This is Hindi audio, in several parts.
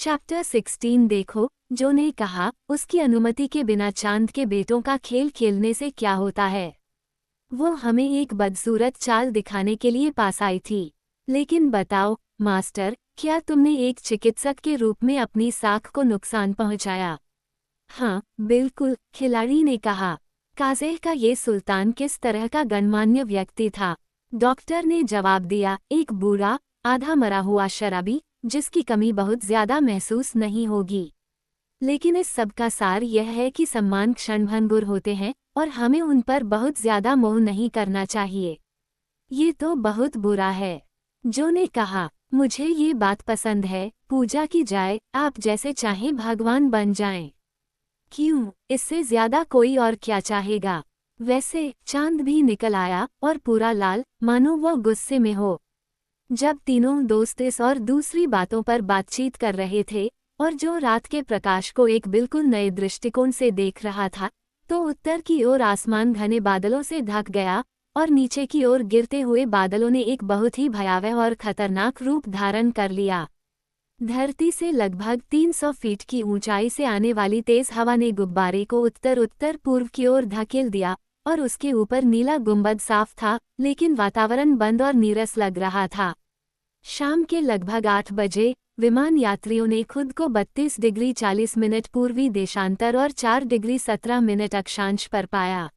चैप्टर 16 देखो, जो ने कहा, उसकी अनुमति के बिना चांद के बेटों का खेल खेलने से क्या होता है। वो हमें एक बदसूरत चाल दिखाने के लिए पास आई थी। लेकिन बताओ, मास्टर, क्या तुमने एक चिकित्सक के रूप में अपनी साख को नुकसान पहुंचाया? हाँ, बिल्कुल, खिलाड़ी ने कहा। काज़ेह का ये सुल्तान किस तरह का गणमान्य व्यक्ति था? डॉक्टर ने जवाब दिया, एक बूढ़ा, आधा मरा हुआ शराबी, जिसकी कमी बहुत ज्यादा महसूस नहीं होगी। लेकिन इस सब का सार यह है कि सम्मान क्षणभंगुर होते हैं और हमें उन पर बहुत ज्यादा मोह नहीं करना चाहिए। ये तो बहुत बुरा है। जो ने कहा, मुझे ये बात पसंद है, पूजा की जाए, आप जैसे चाहें भगवान बन जाएं। क्यों, इससे ज्यादा कोई और क्या चाहेगा? वैसे चांद भी निकल आया और पूरा लाल, मानो वो गुस्से में हो। जब तीनों दोस्त इस और दूसरी बातों पर बातचीत कर रहे थे और जो रात के प्रकाश को एक बिल्कुल नए दृष्टिकोण से देख रहा था, तो उत्तर की ओर आसमान घने बादलों से ढक गया और नीचे की ओर गिरते हुए बादलों ने एक बहुत ही भयावह और खतरनाक रूप धारण कर लिया। धरती से लगभग 300 फीट की ऊंचाई से आने वाली तेज हवा ने गुब्बारे को उत्तर उत्तर पूर्व की ओर धकेल दिया और उसके ऊपर नीला गुंबद साफ था, लेकिन वातावरण बंद और नीरस लग रहा था। शाम के लगभग 8 बजे विमान यात्रियों ने खुद को 32 डिग्री 40 मिनट पूर्वी देशांतर और 4 डिग्री 17 मिनट अक्षांश पर पाया।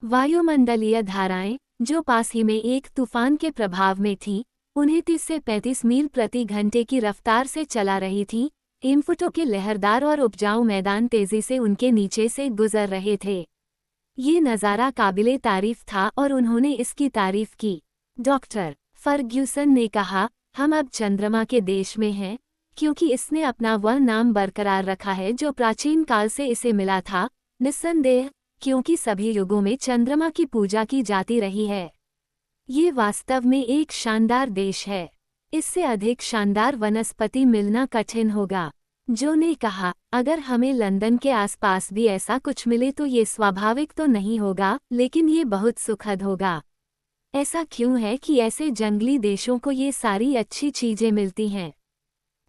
वायुमंडलीय धाराएं, जो पास ही में एक तूफान के प्रभाव में थीं, उन्हें 30 से 35 मील प्रति घंटे की रफ्तार से चला रही थीं। एम्फुटो के लहरदार और उपजाऊ मैदान तेजी से उनके नीचे से गुजर रहे थे। ये नज़ारा काबिले तारीफ था और उन्होंने इसकी तारीफ की। डॉक्टर फर्ग्यूसन ने कहा, हम अब चंद्रमा के देश में हैं, क्योंकि इसने अपना वह नाम बरकरार रखा है जो प्राचीन काल से इसे मिला था, निस्संदेह, क्योंकि सभी युगों में चंद्रमा की पूजा की जाती रही है। ये वास्तव में एक शानदार देश है। इससे अधिक शानदार वनस्पति मिलना कठिन होगा। जो ने कहा, अगर हमें लंदन के आसपास भी ऐसा कुछ मिले तो ये स्वाभाविक तो नहीं होगा, लेकिन ये बहुत सुखद होगा। ऐसा क्यों है कि ऐसे जंगली देशों को ये सारी अच्छी चीजें मिलती हैं?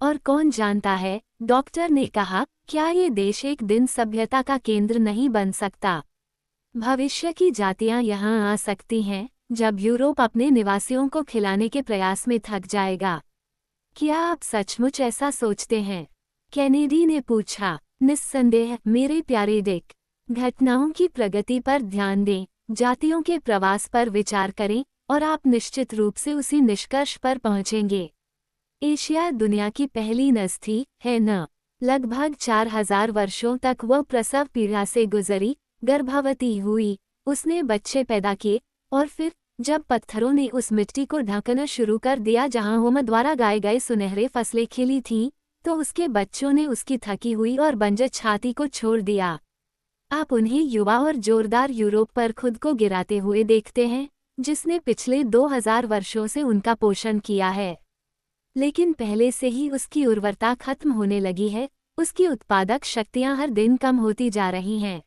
और कौन जानता है, डॉक्टर ने कहा, क्या ये देश एक दिन सभ्यता का केंद्र नहीं बन सकता? भविष्य की जातियां यहाँ आ सकती हैं, जब यूरोप अपने निवासियों को खिलाने के प्रयास में थक जाएगा। क्या आप सचमुच ऐसा सोचते हैं? कैनेडी ने पूछा। निस्संदेह, मेरे प्यारे डिक। घटनाओं की प्रगति पर ध्यान दें, जातियों के प्रवास पर विचार करें, और आप निश्चित रूप से उसी निष्कर्ष पर पहुंचेंगे। एशिया दुनिया की पहली नस्ल थी, है न? लगभग 4000 वर्षों तक वह प्रसव पीड़ा से गुजरी, गर्भवती हुई, उसने बच्चे पैदा किए, और फिर जब पत्थरों ने उस मिट्टी को ढकना शुरू कर दिया जहां होम द्वारा गाए गए सुनहरे फसलें खिली थीं, तो उसके बच्चों ने उसकी थकी हुई और बंजर छाती को छोड़ दिया। आप उन्हें युवा और जोरदार यूरोप पर खुद को गिराते हुए देखते हैं, जिसने पिछले 2000 वर्षों से उनका पोषण किया है। लेकिन पहले से ही उसकी उर्वरता खत्म होने लगी है, उसकी उत्पादक शक्तियां हर दिन कम होती जा रही हैं।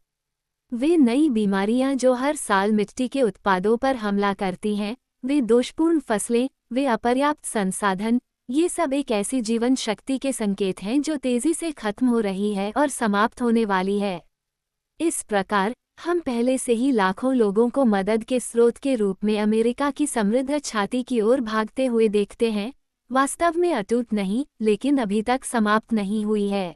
वे नई बीमारियां जो हर साल मिट्टी के उत्पादों पर हमला करती हैं, वे दोषपूर्ण फसलें, वे अपर्याप्त संसाधन, ये सब एक ऐसी जीवन शक्ति के संकेत हैं जो तेजी से खत्म हो रही है और समाप्त होने वाली है। इस प्रकार, हम पहले से ही लाखों लोगों को मदद के स्रोत के रूप में अमेरिका की समृद्ध छाती की ओर भागते हुए देखते हैं, वास्तव में अटूट नहीं, लेकिन अभी तक समाप्त नहीं हुई है।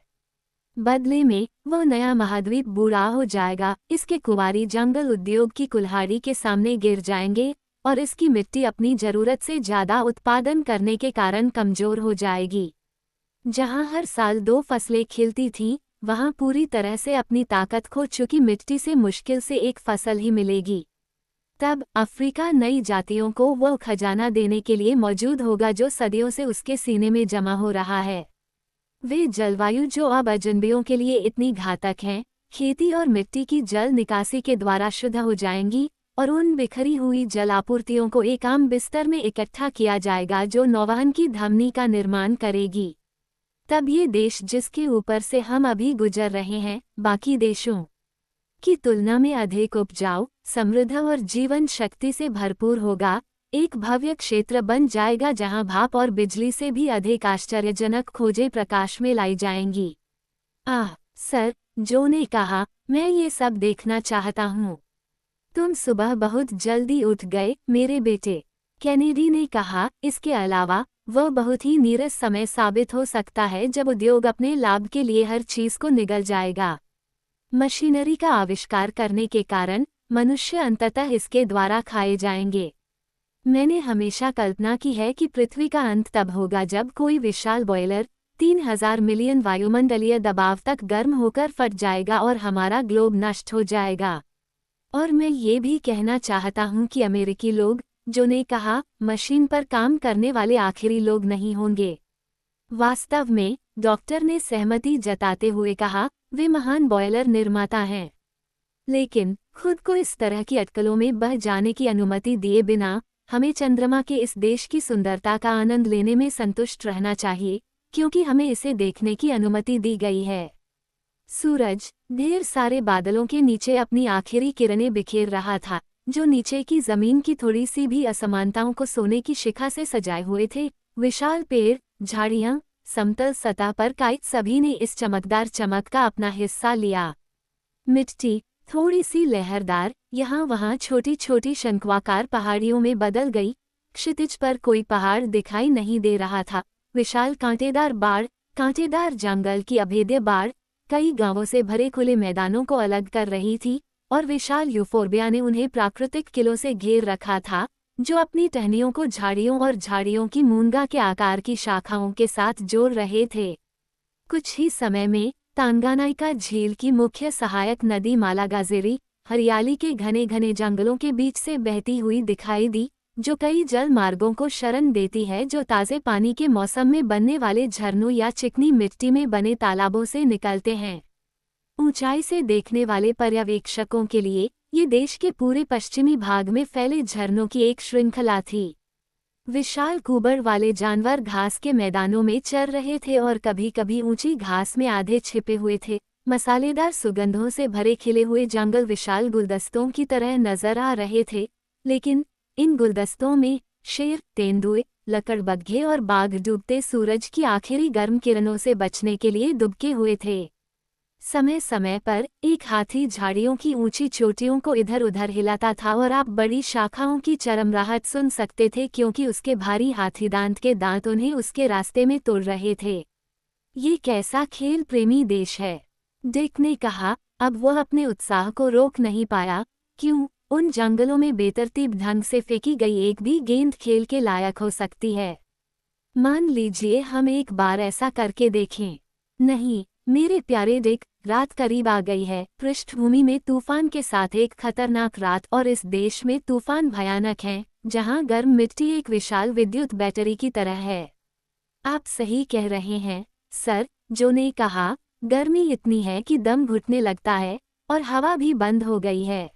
बदले में, वह नया महाद्वीप बूढ़ा हो जाएगा, इसके कुंवारी जंगल उद्योग की कुल्हाड़ी के सामने गिर जाएंगे, और इसकी मिट्टी अपनी जरूरत से ज्यादा उत्पादन करने के कारण कमजोर हो जाएगी। जहां हर साल 2 फसलें खिलती थीं, वहां पूरी तरह से अपनी ताकत खो चुकी मिट्टी से मुश्किल से एक फसल ही मिलेगी। तब अफ्रीका नई जातियों को वह खजाना देने के लिए मौजूद होगा जो सदियों से उसके सीने में जमा हो रहा है। वे जलवायु जो अब अजनबियों के लिए इतनी घातक हैं, खेती और मिट्टी की जल निकासी के द्वारा शुद्ध हो जाएंगी, और उन बिखरी हुई जल आपूर्तियों को एक आम बिस्तर में इकट्ठा किया जाएगा जो नौवहन की धमनी का निर्माण करेगी। तब ये देश जिसके ऊपर से हम अभी गुजर रहे हैं, बाकी देशों की तुलना में अधिक उपजाऊ, समृद्ध और जीवन शक्ति से भरपूर होगा, एक भव्य क्षेत्र बन जाएगा जहां भाप और बिजली से भी अधिक आश्चर्यजनक खोजें प्रकाश में लाई जाएंगी। आह सर, जो ने कहा, मैं ये सब देखना चाहता हूँ। तुम सुबह बहुत जल्दी उठ गए मेरे बेटे, कैनेडी ने कहा। इसके अलावा वह बहुत ही नीरस समय साबित हो सकता है जब उद्योग अपने लाभ के लिए हर चीज को निगल जाएगा। मशीनरी का आविष्कार करने के कारण मनुष्य अंततः इसके द्वारा खाए जाएंगे। मैंने हमेशा कल्पना की है कि पृथ्वी का अंत तब होगा जब कोई विशाल बॉयलर 3000 मिलियन वायुमंडलीय दबाव तक गर्म होकर फट जाएगा और हमारा ग्लोब नष्ट हो जाएगा। और मैं ये भी कहना चाहता हूँ कि अमेरिकी लोग, जो ने कहा, मशीन पर काम करने वाले आखिरी लोग नहीं होंगे। वास्तव में, डॉक्टर ने सहमति जताते हुए कहा, वे महान बॉयलर निर्माता हैं। लेकिन खुद को इस तरह की अटकलों में बह जाने की अनुमति दिए बिना हमें चंद्रमा के इस देश की सुंदरता का आनंद लेने में संतुष्ट रहना चाहिए, क्योंकि हमें इसे देखने की अनुमति दी गई है। सूरज ढेर सारे बादलों के नीचे अपनी आखिरी किरणें बिखेर रहा था, जो नीचे की जमीन की थोड़ी सी भी असमानताओं को सोने की शिखा से सजाए हुए थे। विशाल पेड़, झाड़ियां, समतल सतह पर काइट, सभी ने इस चमकदार चमक का अपना हिस्सा लिया। मिट्टी थोड़ी सी लहरदार, यहाँ वहाँ छोटी छोटी शंक्वाकार पहाड़ियों में बदल गई। क्षितिज पर कोई पहाड़ दिखाई नहीं दे रहा था। विशाल कांटेदार जंगल की अभेद्य बाढ़ कई गांवों से भरे खुले मैदानों को अलग कर रही थी, और विशाल यूफोर्बिया ने उन्हें प्राकृतिक किलों से घेर रखा था, जो अपनी टहनियों को झाड़ियों और झाड़ियों की मूंगा के आकार की शाखाओं के साथ जोड़ रहे थे। कुछ ही समय में तांगानाइका झील की मुख्य सहायक नदी मालागाजेरी हरियाली के घने घने जंगलों के बीच से बहती हुई दिखाई दी, जो कई जल मार्गों को शरण देती है जो ताज़े पानी के मौसम में बनने वाले झरनों या चिकनी मिट्टी में बने तालाबों से निकलते हैं। ऊंचाई से देखने वाले पर्यवेक्षकों के लिए ये देश के पूरे पश्चिमी भाग में फैले झरनों की एक श्रृंखला थी। विशाल कुबड़ वाले जानवर घास के मैदानों में चर रहे थे और कभी कभी ऊंची घास में आधे छिपे हुए थे। मसालेदार सुगंधों से भरे खिले हुए जंगल विशाल गुलदस्तों की तरह नजर आ रहे थे, लेकिन इन गुलदस्तों में शेर, तेंदुए, लकड़बग्घे और बाघ डूबते सूरज की आखिरी गर्म किरणों से बचने के लिए दुबके हुए थे। समय समय पर एक हाथी झाड़ियों की ऊंची चोटियों को इधर उधर हिलाता था और आप बड़ी शाखाओं की चरमराहट सुन सकते थे, क्योंकि उसके भारी हाथी दांत के दांत उन्हें उसके रास्ते में तोड़ रहे थे। ये कैसा खेल प्रेमी देश है, डिक ने कहा। अब वह अपने उत्साह को रोक नहीं पाया। क्यों, उन जंगलों में बेतरतीब ढंग से फेंकी गई एक भी गेंद खेल के लायक हो सकती है। मान लीजिए हम एक बार ऐसा करके देखें। नहीं मेरे प्यारे डिक, रात करीब आ गई है। पृष्ठभूमि में तूफान के साथ एक खतरनाक रात, और इस देश में तूफान भयानक हैं, जहां गर्म मिट्टी एक विशाल विद्युत बैटरी की तरह है। आप सही कह रहे हैं सर, जो ने कहा। गर्मी इतनी है कि दम घुटने लगता है, और हवा भी बंद हो गई है।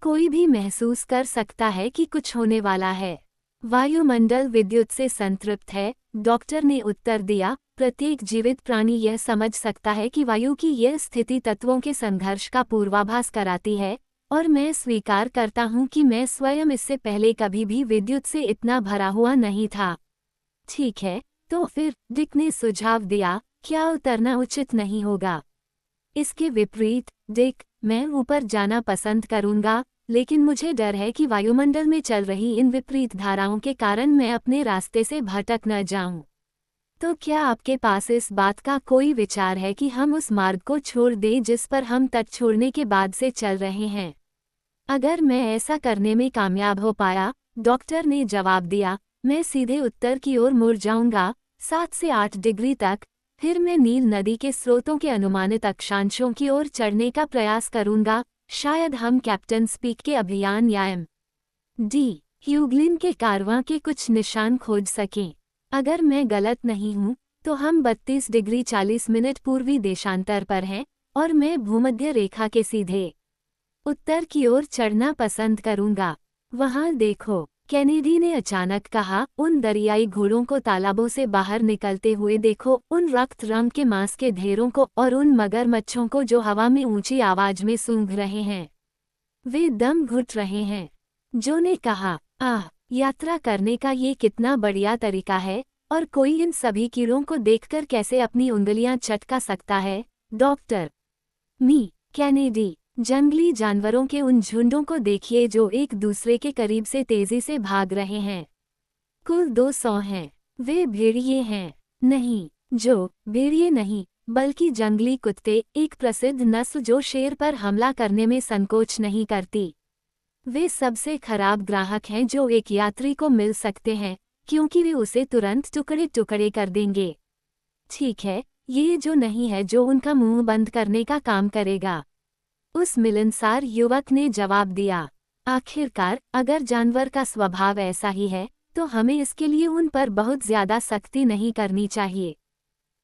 कोई भी महसूस कर सकता है कि कुछ होने वाला है। वायुमंडल विद्युत से संतृप्त है, डॉक्टर ने उत्तर दिया। प्रत्येक जीवित प्राणी यह समझ सकता है कि वायु की यह स्थिति तत्वों के संघर्ष का पूर्वाभास कराती है, और मैं स्वीकार करता हूं कि मैं स्वयं इससे पहले कभी भी विद्युत से इतना भरा हुआ नहीं था। ठीक है, तो फिर, डिक ने सुझाव दिया, क्या उतरना उचित नहीं होगा? इसके विपरीत डिक, मैं ऊपर जाना पसंद करूंगा, लेकिन मुझे डर है कि वायुमंडल में चल रही इन विपरीत धाराओं के कारण मैं अपने रास्ते से भटक न जाऊं। तो क्या आपके पास इस बात का कोई विचार है कि हम उस मार्ग को छोड़ दें जिस पर हम तट छोड़ने के बाद से चल रहे हैं? अगर मैं ऐसा करने में कामयाब हो पाया, डॉक्टर ने जवाब दिया, मैं सीधे उत्तर की ओर मुड़ जाऊंगा, 7 से 8 डिग्री तक। फिर मैं नील नदी के स्रोतों के अनुमानित अक्षांशों की ओर चढ़ने का प्रयास करूंगा। शायद हम कैप्टन स्पीक के अभियान या एम.डी. ह्यूगलिन के कारवां के कुछ निशान खोज सकें। अगर मैं गलत नहीं हूं, तो हम 32 डिग्री 40 मिनट पूर्वी देशांतर पर हैं, और मैं भूमध्य रेखा के सीधे उत्तर की ओर चढ़ना पसंद करूंगा। वहां देखो, कैनेडी ने अचानक कहा, उन दरियाई घोड़ों को तालाबों से बाहर निकलते हुए देखो, उन रक्त रंग के मांस के ढेरों को, और उन मगरमच्छों को जो हवा में ऊंची आवाज में सूंघ रहे हैं। वे दम घुट रहे हैं। जो ने कहा, आह, यात्रा करने का ये कितना बढ़िया तरीका है, और कोई इन सभी कीड़ों को देखकर कैसे अपनी उंगलियां चटका सकता है। डॉक्टर मी कैनेडी, जंगली जानवरों के उन झुंडों को देखिए जो एक दूसरे के करीब से तेजी से भाग रहे हैं। कुल 200 हैं। वे भेड़िए हैं। नहीं, जो भेड़िए नहीं, बल्कि जंगली कुत्ते, एक प्रसिद्ध नस्ल जो शेर पर हमला करने में संकोच नहीं करती। वे सबसे खराब ग्राहक हैं जो एक यात्री को मिल सकते हैं, क्योंकि वे उसे तुरंत टुकड़े टुकड़े कर देंगे। ठीक है, ये जो नहीं है जो उनका मुंह बंद करने का काम करेगा, उस मिलनसार युवक ने जवाब दिया। आखिरकार, अगर जानवर का स्वभाव ऐसा ही है, तो हमें इसके लिए उन पर बहुत ज्यादा सख्ती नहीं करनी चाहिए।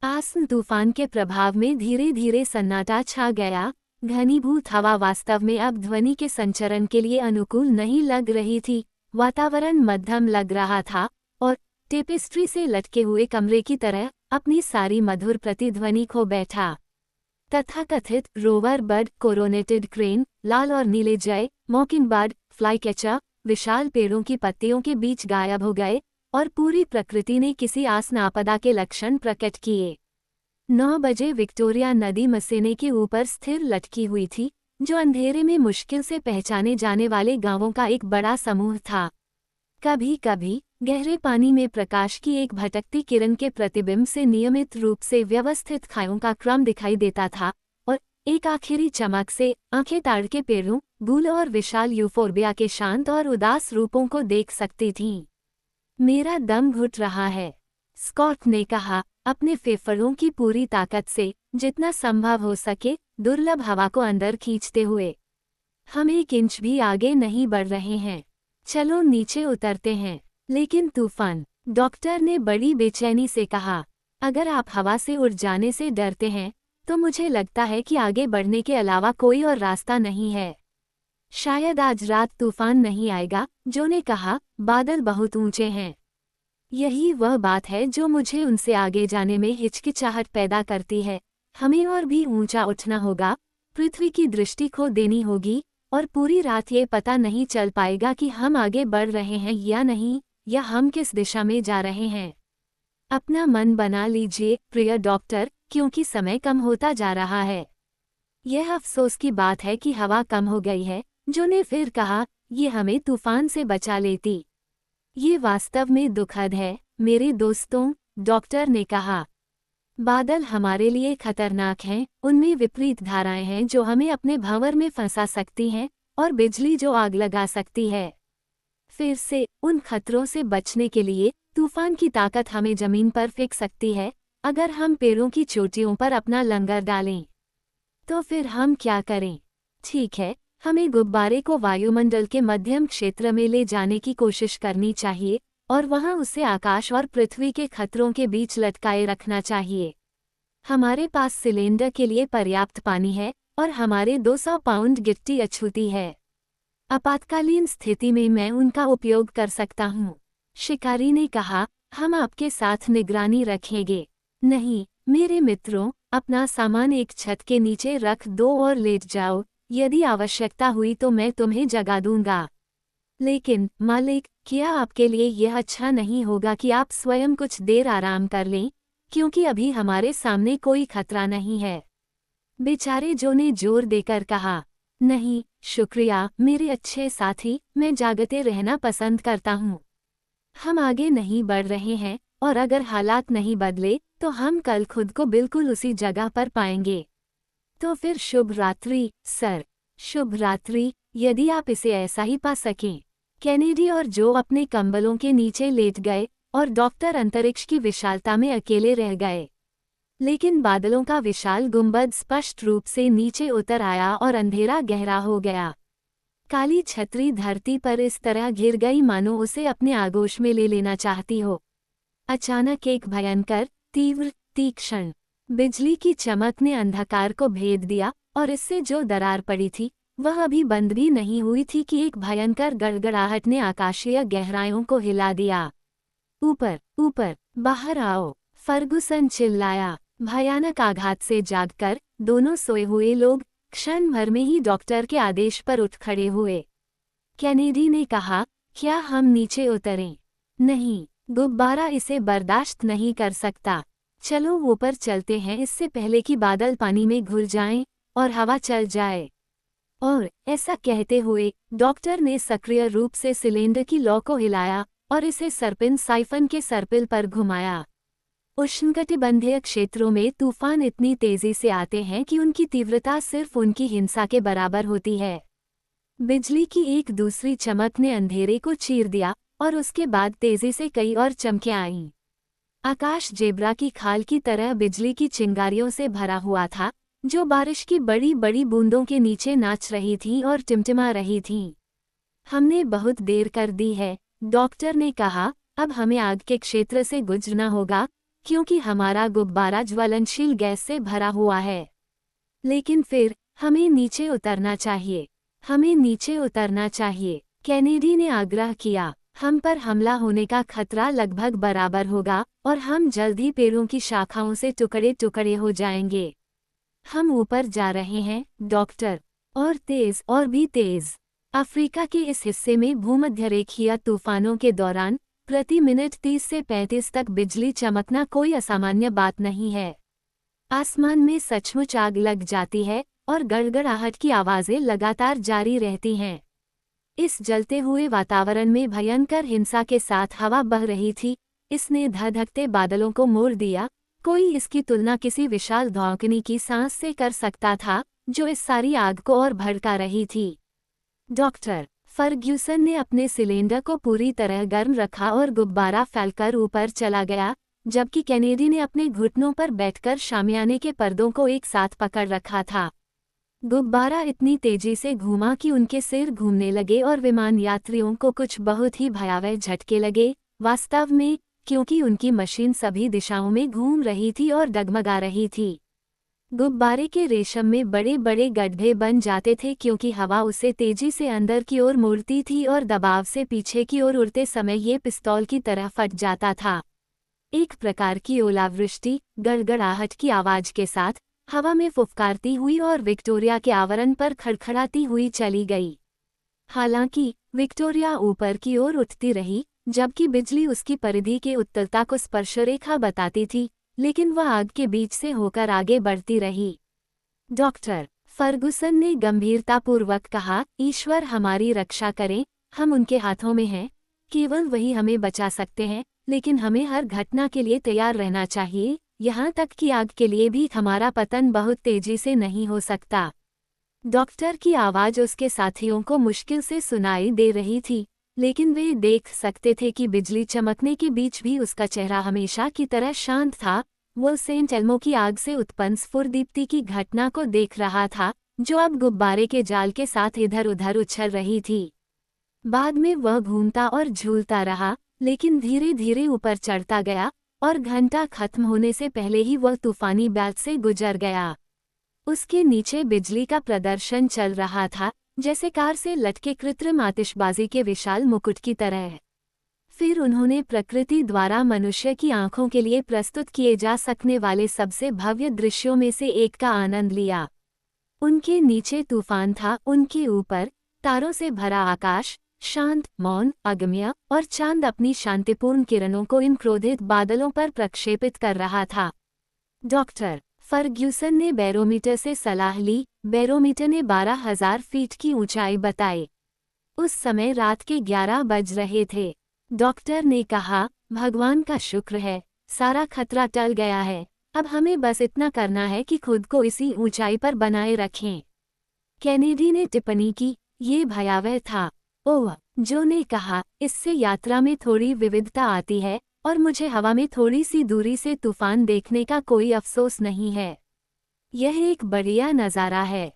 आसन तूफान के प्रभाव में धीरे धीरे सन्नाटा छा गया। घनीभूत हवा वास्तव में अब ध्वनि के संचरण के लिए अनुकूल नहीं लग रही थी। वातावरण मध्यम लग रहा था और टेपेस्ट्री से लटके हुए कमरे की तरह अपनी सारी मधुर प्रतिध्वनि खो बैठा। तथाकथित रोवर बर्ड, कोरोनेटेड क्रेन, लाल और नीले जय, मॉकिंगबर्ड, फ्लाईकैचर विशाल पेड़ों की पत्तियों के बीच गायब हो गए और पूरी प्रकृति ने किसी आसन आपदा के लक्षण प्रकट किए। 9 बजे विक्टोरिया नदी मसेने के ऊपर स्थिर लटकी हुई थी, जो अंधेरे में मुश्किल से पहचाने जाने वाले गांवों का एक बड़ा समूह था। कभी कभी गहरे पानी में प्रकाश की एक भटकती किरण के प्रतिबिंब से नियमित रूप से व्यवस्थित खायों का क्रम दिखाई देता था, और एक आखिरी चमक से आंखें ताड़ के पेड़ों, बूल और विशाल यूफोर्बिया के शांत और उदास रूपों को देख सकती थीं। मेरा दम घुट रहा है, स्कॉट ने कहा, अपने फेफड़ों की पूरी ताकत से, जितना संभव हो सके, दुर्लभ हवा को अंदर खींचते हुए। हम 1 इंच भी आगे नहीं बढ़ रहे हैं। चलो नीचे उतरते हैं। लेकिन तूफान, डॉक्टर ने बड़ी बेचैनी से कहा, अगर आप हवा से उड़ जाने से डरते हैं, तो मुझे लगता है कि आगे बढ़ने के अलावा कोई और रास्ता नहीं है। शायद आज रात तूफान नहीं आएगा, जो ने कहा, बादल बहुत ऊंचे हैं। यही वह बात है जो मुझे उनसे आगे जाने में हिचकिचाहट पैदा करती है। हमें और भी ऊंचा उठना होगा, पृथ्वी की दृष्टि खो देनी होगी, और पूरी रात ये पता नहीं चल पाएगा कि हम आगे बढ़ रहे हैं या नहीं, या हम किस दिशा में जा रहे हैं। अपना मन बना लीजिए प्रिय डॉक्टर, क्योंकि समय कम होता जा रहा है। यह अफसोस की बात है कि हवा कम हो गई है, जो ने फिर कहा, ये हमें तूफान से बचा लेती। ये वास्तव में दुखद है मेरे दोस्तों, डॉक्टर ने कहा। बादल हमारे लिए खतरनाक हैं, उनमें विपरीत धाराएं हैं जो हमें अपने भंवर में फंसा सकती हैं, और बिजली जो आग लगा सकती है। फिर से, उन खतरों से बचने के लिए, तूफान की ताकत हमें जमीन पर फेंक सकती है, अगर हम पेड़ों की चोटियों पर अपना लंगर डालें। तो फिर हम क्या करें? ठीक है, हमें गुब्बारे को वायुमंडल के मध्यम क्षेत्र में ले जाने की कोशिश करनी चाहिए, और वहां उसे आकाश और पृथ्वी के खतरों के बीच लटकाए रखना चाहिए। हमारे पास सिलेंडर के लिए पर्याप्त पानी है, और हमारे 200 पाउंड गिट्टी अछूती है। आपातकालीन स्थिति में मैं उनका उपयोग कर सकता हूँ। शिकारी ने कहा, हम आपके साथ निगरानी रखेंगे। नहीं, मेरे मित्रों, अपना सामान एक छत के नीचे रख दो और लेट जाओ, यदि आवश्यकता हुई तो मैं तुम्हें जगा दूंगा। लेकिन, मालिक, क्या आपके लिए यह अच्छा नहीं होगा कि आप स्वयं कुछ देर आराम कर लें, क्योंकि अभी हमारे सामने कोई खतरा नहीं है। बेचारे जो ने जोर देकर कहा, नहीं, शुक्रिया मेरे अच्छे साथी, मैं जागते रहना पसंद करता हूँ। हम आगे नहीं बढ़ रहे हैं, और अगर हालात नहीं बदले, तो हम कल खुद को बिल्कुल उसी जगह पर पाएंगे। तो फिर शुभ रात्रि, सर। शुभ रात्रि, यदि आप इसे ऐसा ही पा सकें। कैनेडी और जो अपने कंबलों के नीचे लेट गए, और डॉक्टर अंतरिक्ष की विशालता में अकेले रह गए। लेकिन बादलों का विशाल गुंबद स्पष्ट रूप से नीचे उतर आया और अंधेरा गहरा हो गया। काली छतरी धरती पर इस तरह घिर गई मानो उसे अपने आगोश में ले लेना चाहती हो। अचानक एक भयंकर, तीव्र, तीक्ष्ण बिजली की चमक ने अंधकार को भेद दिया, और इससे जो दरार पड़ी थी, वह अभी बंद भी नहीं हुई थी कि एक भयंकर गड़गड़ाहट ने आकाशीय गहराइयों को हिला दिया। ऊपर, ऊपर, बाहर आओ, फर्गुसन चिल्लाया। भयानक आघात से जागकर दोनों सोए हुए लोग क्षण भर में ही डॉक्टर के आदेश पर उठ खड़े हुए। कैनेडी ने कहा, क्या हम नीचे उतरें? नहीं, गुब्बारा इसे बर्दाश्त नहीं कर सकता। चलो ऊपर चलते हैं, इससे पहले कि बादल पानी में घुल जाएं और हवा चल जाए। और ऐसा कहते हुए डॉक्टर ने सक्रिय रूप से सिलेंडर की लौ को हिलाया और इसे सर्पिन साइफन के सर्पिल पर घुमाया। उष्णकटिबंधीय क्षेत्रों में तूफान इतनी तेजी से आते हैं कि उनकी तीव्रता सिर्फ उनकी हिंसा के बराबर होती है। बिजली की एक दूसरी चमक ने अंधेरे को चीर दिया और उसके बाद तेजी से कई और चमकें आईं। आकाश जेब्रा की खाल की तरह बिजली की चिंगारियों से भरा हुआ था, जो बारिश की बड़ी बड़ी बूंदों के नीचे नाच रही थीं और टिमटिमा रही थीं। हमने बहुत देर कर दी है, डॉक्टर ने कहा। अब हमें आग के क्षेत्र से गुजरना होगा, क्योंकि हमारा गुब्बारा ज्वलनशील गैस से भरा हुआ है। लेकिन फिर हमें नीचे उतरना चाहिए, हमें नीचे उतरना चाहिए, कैनेडी ने आग्रह किया। हम पर हमला होने का खतरा लगभग बराबर होगा और हम जल्द ही पेड़ों की शाखाओं से टुकड़े टुकड़े हो जाएंगे। हम ऊपर जा रहे हैं, डॉक्टर, और तेज और भी तेज। अफ्रीका के इस हिस्से में भूमध्यरेखीय तूफानों के दौरान प्रति मिनट 30 से 35 तक बिजली चमकना कोई असामान्य बात नहीं है। आसमान में सचमुच आग लग जाती है और गड़गड़ाहट की आवाज़ें लगातार जारी रहती हैं। इस जलते हुए वातावरण में भयंकर हिंसा के साथ हवा बह रही थी। इसने धधकते बादलों को मोड़ दिया। कोई इसकी तुलना किसी विशाल धौंकनी की सांस से कर सकता था, जो इस सारी आग को और भड़का रही थी। डॉक्टर फर्ग्यूसन ने अपने सिलेंडर को पूरी तरह गर्म रखा और गुब्बारा फैलकर ऊपर चला गया, जबकि कैनेडी ने अपने घुटनों पर बैठकर शामियाने के पर्दों को एक साथ पकड़ रखा था। गुब्बारा इतनी तेजी से घूमा कि उनके सिर घूमने लगे और विमान यात्रियों को कुछ बहुत ही भयावह झटके लगे, वास्तव में, क्योंकि उनकी मशीन सभी दिशाओं में घूम रही थी और डगमगा रही थी। गुब्बारे के रेशम में बड़े बड़े गड्ढे बन जाते थे, क्योंकि हवा उसे तेजी से अंदर की ओर मोड़ती थी और दबाव से पीछे की ओर उड़ते समय ये पिस्तौल की तरह फट जाता था। एक प्रकार की ओलावृष्टि गड़गड़ाहट की आवाज के साथ हवा में फुफकारती हुई और विक्टोरिया के आवरण पर खड़खड़ाती हुई चली गई। हालांकि विक्टोरिया ऊपर की ओर उठती रही, जबकि बिजली उसकी परिधि के उत्तलता को स्पर्शरेखा बताती थी, लेकिन वह आग के बीच से होकर आगे बढ़ती रही। डॉक्टर फर्गुसन ने गंभीरतापूर्वक कहा, ईश्वर हमारी रक्षा करे, हम उनके हाथों में हैं, केवल वही हमें बचा सकते हैं, लेकिन हमें हर घटना के लिए तैयार रहना चाहिए, यहाँ तक कि आग के लिए भी हमारा पतन बहुत तेजी से नहीं हो सकता। डॉक्टर की आवाज़ उसके साथियों को मुश्किल से सुनाई दे रही थी, लेकिन वे देख सकते थे कि बिजली चमकने के बीच भी उसका चेहरा हमेशा की तरह शांत था। वो सेंट एल्मो की आग से उत्पन्न स्फुरदीप्ति की घटना को देख रहा था, जो अब गुब्बारे के जाल के साथ इधर उधर उछल रही थी। बाद में वह घूमता और झूलता रहा, लेकिन धीरे धीरे ऊपर चढ़ता गया और घंटा खत्म होने से पहले ही वह तूफानी बैच से गुजर गया। उसके नीचे बिजली का प्रदर्शन चल रहा था, जैसे कार से लटके कृत्रिम आतिशबाजी के विशाल मुकुट की तरह। फिर उन्होंने प्रकृति द्वारा मनुष्य की आंखों के लिए प्रस्तुत किए जा सकने वाले सबसे भव्य दृश्यों में से एक का आनंद लिया। उनके नीचे तूफान था, उनके ऊपर तारों से भरा आकाश, शांत, मौन, अगम्य, और चांद अपनी शांतिपूर्ण किरणों को इन क्रोधित बादलों पर प्रक्षेपित कर रहा था। डॉक्टर फर्ग्यूसन ने बैरोमीटर से सलाह ली। बैरोमीटर ने 12,000 फीट की ऊंचाई बताई। उस समय रात के 11 बज रहे थे। डॉक्टर ने कहा, भगवान का शुक्र है, सारा खतरा टल गया है। अब हमें बस इतना करना है कि खुद को इसी ऊंचाई पर बनाए रखें। कैनेडी ने टिप्पणी की, ये भयावह था। ओह, जो ने कहा, इससे यात्रा में थोड़ी विविधता आती है और मुझे हवा में थोड़ी सी दूरी से तूफान देखने का कोई अफसोस नहीं है। यह एक बढ़िया नज़ारा है।